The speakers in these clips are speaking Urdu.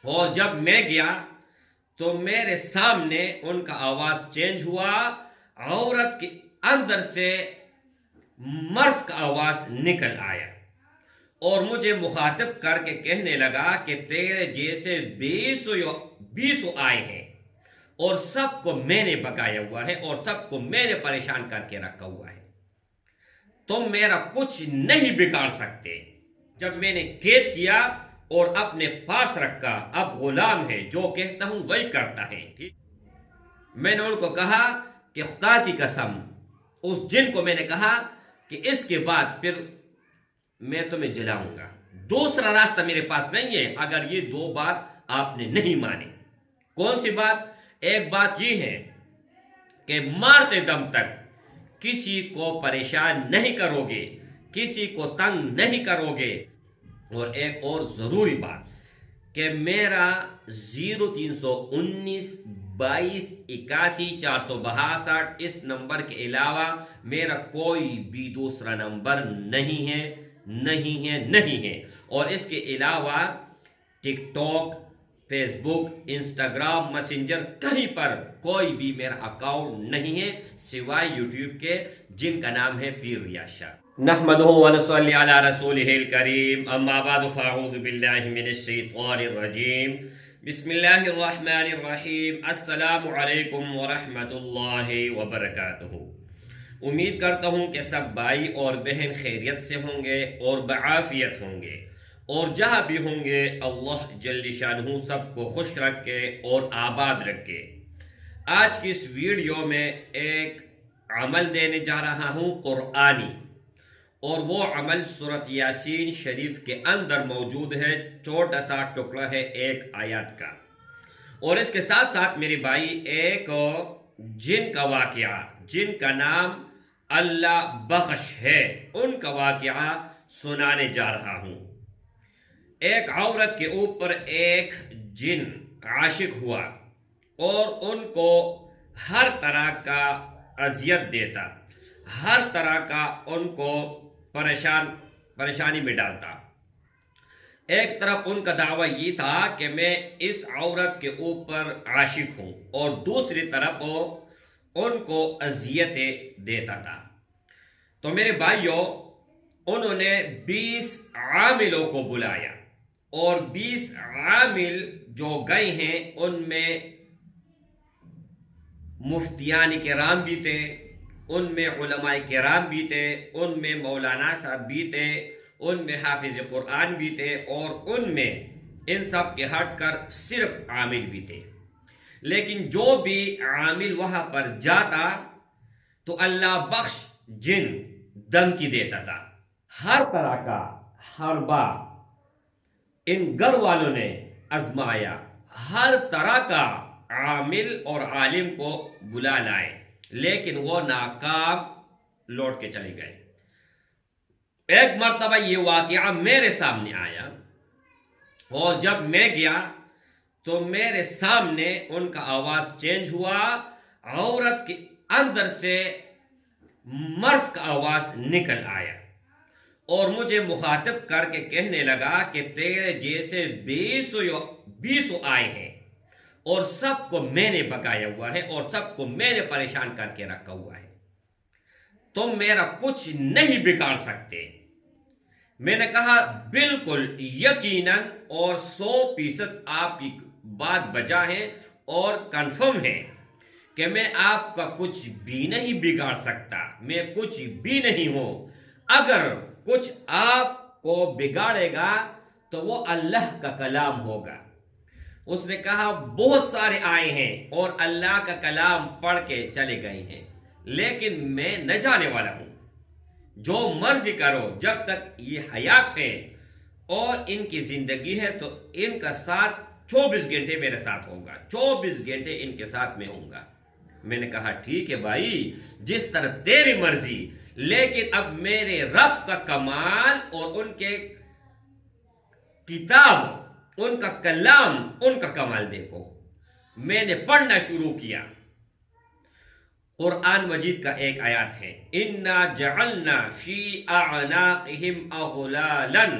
اور جب میں گیا تو میرے سامنے ان کا آواز چینج ہوا، عورت کے اندر سے مرد کا آواز نکل آیا اور مجھے مخاطب کر کے کہنے لگا کہ تیرے جیسے بیسو آئے ہیں اور سب کو میں نے بگایا ہوا ہے اور سب کو میں نے پریشان کر کے رکھا ہوا ہے، تم میرا کچھ نہیں بگاڑ سکتے۔ جب میں نے قید کیا اور اپنے پاس رکھا، اب غلام ہے، جو کہتا ہوں وہی کرتا ہے۔ میں نے ان کو کہا کہ خدا کی قسم، اس جن کو میں نے کہا کہ اس کے بعد پھر میں تمہیں جلاؤں گا، دوسرا راستہ میرے پاس نہیں ہے اگر یہ دو بات آپ نے نہیں مانی۔ کون سی بات؟ ایک بات یہ ہے کہ مارتے دم تک کسی کو پریشان نہیں کرو گے، کسی کو تنگ نہیں کرو گے، اور ایک اور ضروری بات کہ میرا 0319228162 اس نمبر کے علاوہ میرا کوئی بھی دوسرا نمبر نہیں ہے، نہیں ہے، نہیں ہے۔ اور اس کے علاوہ ٹک ٹاک، فیس بک، انسٹاگرام، میسنجر، کہیں پر کوئی بھی میرا اکاؤنٹ نہیں ہے سوائے یوٹیوب کے، جن کا نام ہے پیر ریاض شاہ۔ نحمدہ ونصلی علی رسولہ الکریم، اما بعد فاعوذ باللہ من الشیطان الرجیم، بسم اللہ الرحمن الرحیم، السلام علیکم ورحمۃ اللہ وبرکاتہ۔ امید کرتا ہوں کہ سب بھائی اور بہن خیریت سے ہوں گے اور بعافیت ہوں گے، اور جہاں بھی ہوں گے اللہ جل شانہ سب کو خوش رکھے اور آباد رکھے۔ آج کی اس ویڈیو میں ایک عمل دینے جا رہا ہوں قرآنی، اور وہ عمل سورۃ یاسین شریف کے اندر موجود ہے، چھوٹا سا ٹکڑا ہے ایک آیات کا۔ اور اس کے ساتھ ساتھ میرے بھائی ایک جن کا واقعہ، جن کا نام اللہ بخش ہے، ان کا واقعہ سنانے جا رہا ہوں۔ ایک عورت کے اوپر ایک جن عاشق ہوا اور ان کو ہر طرح کا اذیت دیتا، ہر طرح کا ان کو پریشانی میں ڈالتا۔ ایک طرف ان کا دعویٰ یہ تھا کہ میں اس عورت کے اوپر عاشق ہوں، اور دوسری طرف ان کو اذیتیں دیتا تھا۔ تو میرے بھائیوں، انہوں نے 20 عاملوں کو بلایا، اور 20 عامل جو گئے ہیں ان میں مفتیان کرام بھی تھے، ان میں علماء کرام بھی تھے، ان میں مولانا صاحب بھی تھے، ان میں حافظ قرآن بھی تھے، اور ان میں ان سب کے ہٹ کر صرف عامل بھی تھے۔ لیکن جو بھی عامل وہاں پر جاتا تو اللہ بخش جن دھمکی دیتا تھا، ہر طرح کا حربہ ان گھر والوں نے آزمایا، ہر طرح کا عامل اور عالم کو بلا لائے، لیکن وہ ناکام لوٹ کے چلے گئے۔ ایک مرتبہ یہ واقعہ میرے سامنے آیا، اور جب میں گیا تو میرے سامنے ان کا آواز چینج ہوا، عورت کے اندر سے مرد کا آواز نکل آیا اور مجھے مخاطب کر کے کہنے لگا کہ تیرے جیسے بیسو آئے ہیں اور سب کو میں نے بگایا ہوا ہے اور سب کو میں نے پریشان کر کے رکھا ہوا ہے، تم میرا کچھ نہیں بگاڑ سکتے۔ میں نے کہا بالکل یقیناً اور 100% آپ کی بات بجا ہے اور کنفرم ہے کہ میں آپ کا کچھ بھی نہیں بگاڑ سکتا، میں کچھ بھی نہیں ہوں۔ اگر کچھ آپ کو بگاڑے گا تو وہ اللہ کا کلام ہوگا۔ اس نے کہا بہت سارے آئے ہیں اور اللہ کا کلام پڑھ کے چلے گئے ہیں، لیکن میں نہ جانے والا ہوں، جو مرضی کرو، جب تک یہ حیات ہے اور ان کی زندگی ہے تو ان کا ساتھ 24 گھنٹے میرے ساتھ ہوگا، 24 گھنٹے ان کے ساتھ میں ہوں گا۔ میں نے کہا ٹھیک ہے بھائی، جس طرح تیری مرضی، لیکن اب میرے رب کا کمال اور ان کے کتاب، ان کا کلام، ان کا کمال دیکھو۔ میں نے پڑھنا شروع کیا۔ قرآن مجید کا ایک آیات ہے، اِنَّا جَعَلْنَا فِي أَعْنَاقِهِمْ أَغْلَالًا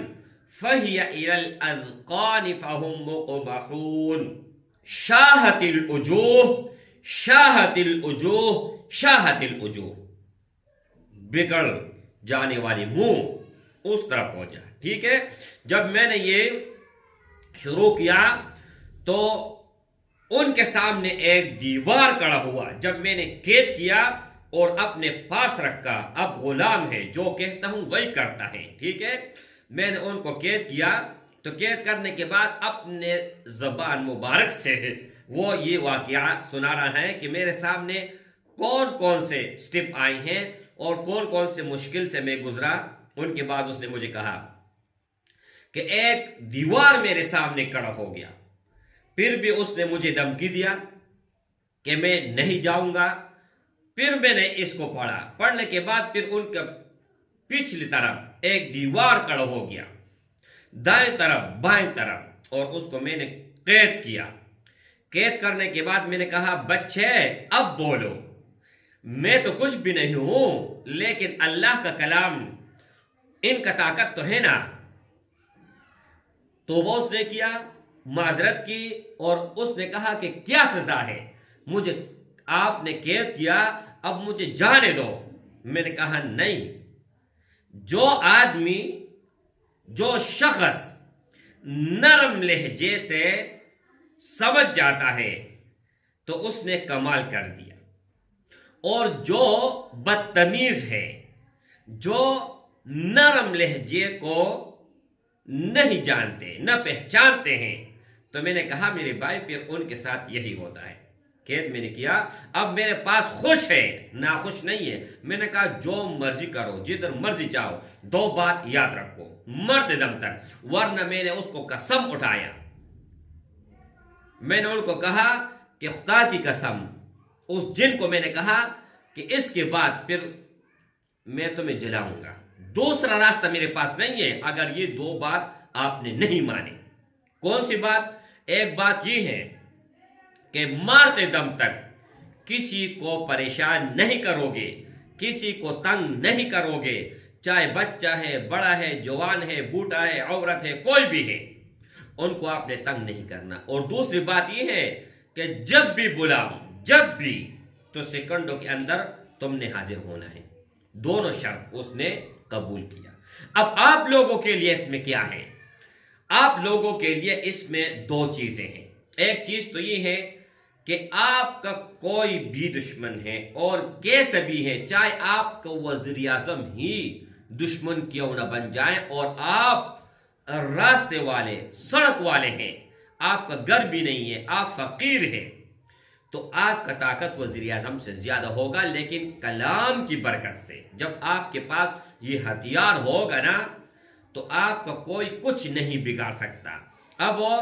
فہی الی الاذقان فہم مقمحون شاہت الوجوہ شاہت الوجوہ شاہت الوجوہ، بگڑ جانے والی منہ اس طرف ہو جا. ٹھیک ہے، جب میں نے یہ شروع کیا تو ان کے سامنے ایک دیوار کڑا ہوا. جب میں نے قید کیا اور اپنے پاس رکھا، اب غلام ہے، جو کہتا ہوں وہی کرتا ہے. ٹھیک ہے، میں نے ان کو قید کیا تو قید کرنے کے بعد اپنے زبان مبارک سے وہ یہ واقعہ سنا رہا ہے کہ میرے سامنے کون کون سے سٹیپ آئے ہیں اور کون کون سے مشکل سے میں گزرا. ان کے بعد اس نے مجھے کہا کہ ایک دیوار میرے سامنے کھڑا ہو گیا، پھر بھی اس نے مجھے دھمکی دیا کہ میں نہیں جاؤں گا. پھر میں نے اس کو پڑھا، پڑھنے کے بعد پھر ان کا پچھلی طرف ایک دیوار کھڑا ہو گیا، دائیں طرف بائیں طرف، اور اس کو میں نے قید کیا. قید کرنے کے بعد میں نے کہا بچے اب بولو، میں تو کچھ بھی نہیں ہوں لیکن اللہ کا کلام، ان کا طاقت تو ہے نا. تو وہ اس نے کیا، معذرت کی، اور اس نے کہا کہ کیا سزا ہے، مجھے آپ نے قید کیا، اب مجھے جانے دو. میں نے کہا نہیں، جو آدمی، جو شخص نرم لہجے سے سمجھ جاتا ہے تو اس نے کمال کر دیا، اور جو بدتمیز ہے، جو نرم لہجے کو نہیں جانتے، نہ پہچانتے ہیں، تو میں نے کہا میرے بھائی پھر ان کے ساتھ یہی ہوتا ہے. قید میں نے کیا، اب میرے پاس خوش ہے، ناخوش نہیں ہے. میں نے کہا جو مرضی کرو، جدھر مرضی جاؤ، دو بات یاد رکھو مرد دم تک، ورنہ میں نے اس کو قسم اٹھایا. میں نے ان کو کہا کہ خدا کی قسم، اس جن کو میں نے کہا کہ اس کے بعد پھر میں تمہیں جلاؤں گا، دوسرا راستہ میرے پاس نہیں ہے اگر یہ دو بات آپ نے نہیں مانی. کون سی بات؟ ایک بات یہ ہے کہ مارتے دم تک کسی کو پریشان نہیں کرو گے، کسی کو تنگ نہیں کرو گے، چاہے بچہ ہے، بڑا ہے، جوان ہے، بوڑھا ہے، عورت ہے، کوئی بھی ہے، ان کو آپ نے تنگ نہیں کرنا. اور دوسری بات یہ ہے کہ جب بھی بلاؤں، جب بھی، تو سیکنڈوں کے اندر تم نے حاضر ہونا ہے. دونوں شرط اس نے قبول کیا. اب آپ لوگوں کے لیے اس میں کیا ہے؟ آپ لوگوں کے لیے اس میں دو چیزیں ہیں. ایک چیز تو یہ ہے کہ آپ کا کوئی بھی دشمن ہے، اور کیسے بھی ہے، چاہے آپ کا وزیر اعظم ہی دشمن کیوں نہ بن جائیں، اور آپ راستے والے، سڑک والے ہیں، آپ کا گھر بھی نہیں ہے، آپ فقیر ہیں، تو آپ کا طاقت وزیر اعظم سے زیادہ ہوگا. لیکن کلام کی برکت سے جب آپ کے پاس یہ ہتھیار ہوگا نا، تو آپ کا کوئی کچھ نہیں بگاڑ سکتا. اب وہ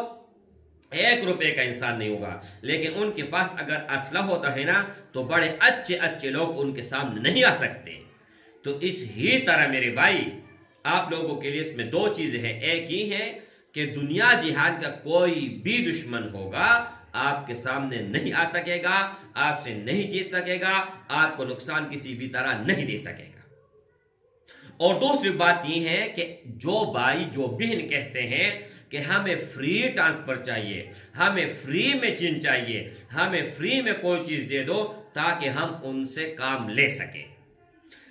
1 روپے کا انسان نہیں ہوگا، لیکن ان کے پاس اگر اسلحہ ہوتا ہے نا تو بڑے اچھے اچھے لوگ ان کے سامنے نہیں آ سکتے. تو اس ہی طرح میرے بھائی آپ لوگوں کے لیے اس میں دو چیزیں ہیں. ایک ہی ہے کہ دنیا جہان کا کوئی بھی دشمن ہوگا آپ کے سامنے نہیں آ سکے گا، آپ سے نہیں جیت سکے گا، آپ کو نقصان کسی بھی طرح نہیں دے سکے گا. اور دوسری بات یہ ہے کہ جو بھائی، جو بہن کہتے ہیں کہ ہمیں فری ٹرانسفر چاہیے، ہمیں فری میں چین چاہیے، ہمیں فری میں کوئی چیز دے دو تاکہ ہم ان سے کام لے سکیں.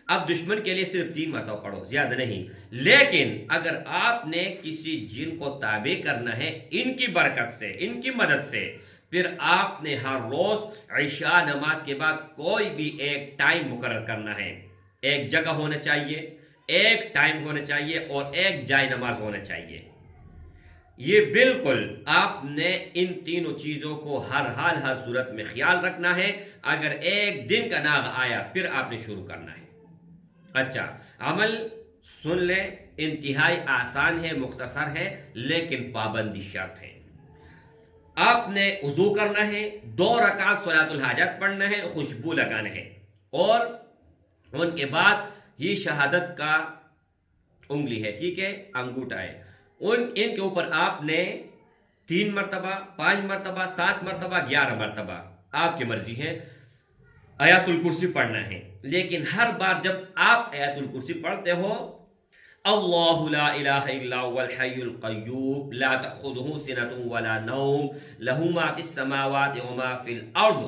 اب دشمن کے لیے صرف 3 مرتبہ پڑھو، زیادہ نہیں. لیکن اگر آپ نے کسی جن کو تابع کرنا ہے ان کی برکت سے، ان کی مدد سے، پھر آپ نے ہر روز عشاء نماز کے بعد کوئی بھی ایک ٹائم مقرر کرنا ہے. ایک جگہ ہونا چاہیے، ایک ٹائم ہونا چاہیے، اور ایک جائے نماز ہونا چاہیے. یہ بالکل آپ نے ان تینوں چیزوں کو ہر حال ہر صورت میں خیال رکھنا ہے. اگر ایک دن کا ناغ آیا پھر آپ نے شروع کرنا ہے. اچھا، عمل سن لیں، انتہائی آسان ہے، مختصر ہے، لیکن پابندی شرط ہے. آپ نے وضو کرنا ہے، 2 رکعت صلاۃ الحاجت پڑھنا ہے، خوشبو لگانا ہے، اور ان کے بعد یہ شہادت کا انگلی ہے، ٹھیک ہے، انگوٹھا ہے، ان کے اوپر آپ نے 3 مرتبہ، 5 مرتبہ، 7 مرتبہ، 11 مرتبہ، آپ کی مرضی ہے، آیات الکرسی پڑھنا ہے. لیکن ہر بار جب آپ آیات الکرسی پڑھتے ہو اللہ لا الہ الا هو الحی القیوم لا تأخذه سنة ولا نوم له ما في السماوات وما في الارض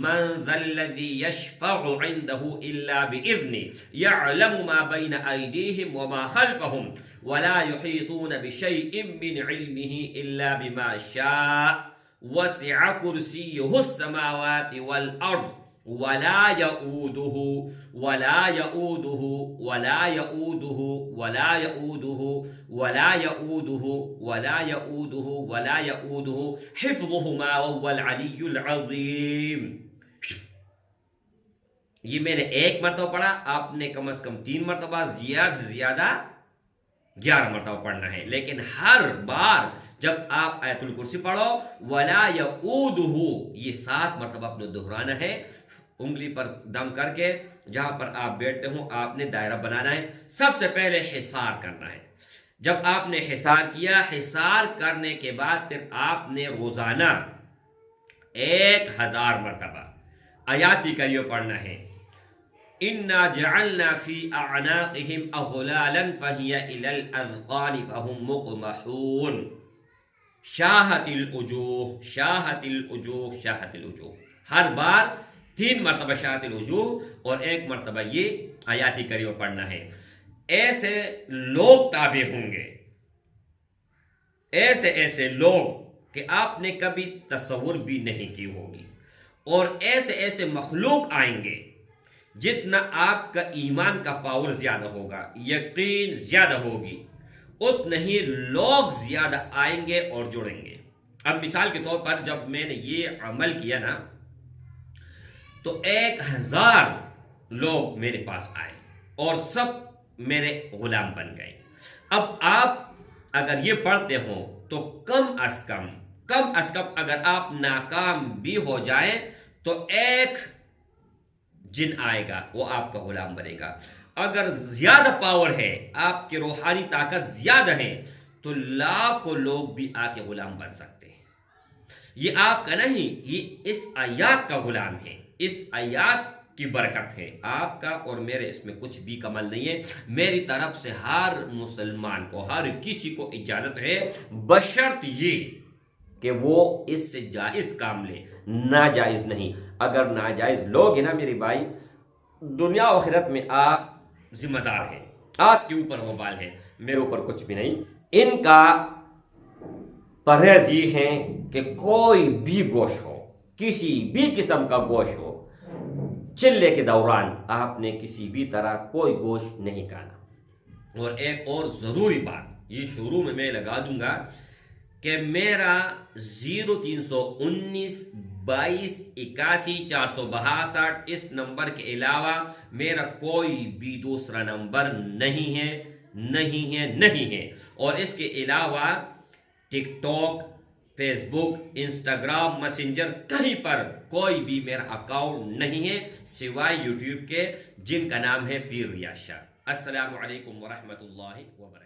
من ذا الذي يشفع عنده الا بإذنه يعلم ما بين ايديهم وما خلفهم ولا يحيطون بشيء من علمه الا بما شاء وسع كرسيه السماوات والارض ولا يؤوده ولا يؤوده ولا يؤوده ولا يؤوده ولا يؤوده ولا يؤوده ولا يؤوده حفظهما وهو العلي العظيم. یہ میں نے ایک مرتبہ پڑھا، آپ نے کم از کم 3 مرتبہ، زیادہ سے زیادہ 11 مرتبہ پڑھنا ہے. لیکن ہر بار جب آپ آیت الکرسی پڑھو ولا یؤودہ، یہ 7 مرتبہ اپنے دہرانا ہے. انگلی پر دم کر کے جہاں پر آپ بیٹھتے ہوں آپ نے دائرہ بنانا ہے. سب سے پہلے حصار کرنا ہے. جب آپ نے حصار کیا، حصار کرنے کے بعد پھر آپ نے روزانہ 1000 مرتبہ آیات کریمہ پڑھنا ہے. اِنَّا جَعَلْنَا فِي أَعْنَاقِهِمْ أَغْلَالًا فَهِيَ إِلَى الْأَذْقَانِ فَهُمْ مُقْمَحُونَ. شاہت الوجوہ شاہت الوجوہ شاہت الوجوہ. ہر بار 3 مرتبہ شاہت الوجوہ اور 1 مرتبہ یہ آیات کریمہ پڑھنا ہے. ایسے لوگ تابع ہوں گے، ایسے لوگ کہ آپ نے کبھی تصور بھی نہیں کی ہوگی، اور ایسے مخلوق آئیں گے. جتنا آپ کا ایمان کا پاور زیادہ ہوگا، یقین زیادہ ہوگی، اتنے ہی لوگ زیادہ آئیں گے اور جڑیں گے. اب مثال کے طور پر جب میں نے یہ عمل کیا نا تو 1000 لوگ میرے پاس آئے اور سب میرے غلام بن گئے. اب آپ اگر یہ پڑھتے ہوں تو کم از کم اگر آپ ناکام بھی ہو جائیں تو 1 جن آئے گا وہ آپ کا غلام بنے گا. اگر زیادہ پاور ہے، آپ کی روحانی طاقت زیادہ ہے، تو لاکھوں لوگ بھی آ کے غلام بن سکتے ہیں. یہ آپ کا نہیں، یہ اس آیات کا غلام ہے. اس آیات کی برکت ہے. آپ کا اور میرے اس میں کچھ بھی کمال نہیں ہے. میری طرف سے ہر مسلمان کو، ہر کسی کو اجازت ہے، بشرط یہ کہ وہ اس سے جائز کام لے، ناجائز نہیں. اگر ناجائز لوگ ہیں نا میری بھائی، دنیا و آخرت میں آپ ذمہ دار ہیں، آپ کے اوپر وبال ہے، میرے اوپر کچھ بھی نہیں. ان کا پرہیز یہ ہے کہ کوئی بھی گوشت ہو، کسی بھی قسم کا گوشت ہو، چلے کے دوران آپ نے کسی بھی طرح کوئی گوشت نہیں کھانا. اور ایک اور ضروری بات یہ شروع میں لگا دوں گا کہ میرا 0319 22 81 462 اس نمبر کے علاوہ میرا کوئی بھی دوسرا نمبر نہیں ہے. اور اس کے علاوہ ٹک ٹاک، فیس بک، انسٹاگرام، میسنجر، کہیں پر کوئی بھی میرا اکاؤنٹ نہیں ہے سوائے یوٹیوب کے، جن کا نام ہے پیر ریاض شاہ. السلام علیکم ورحمۃ اللہ وبرکاتہ.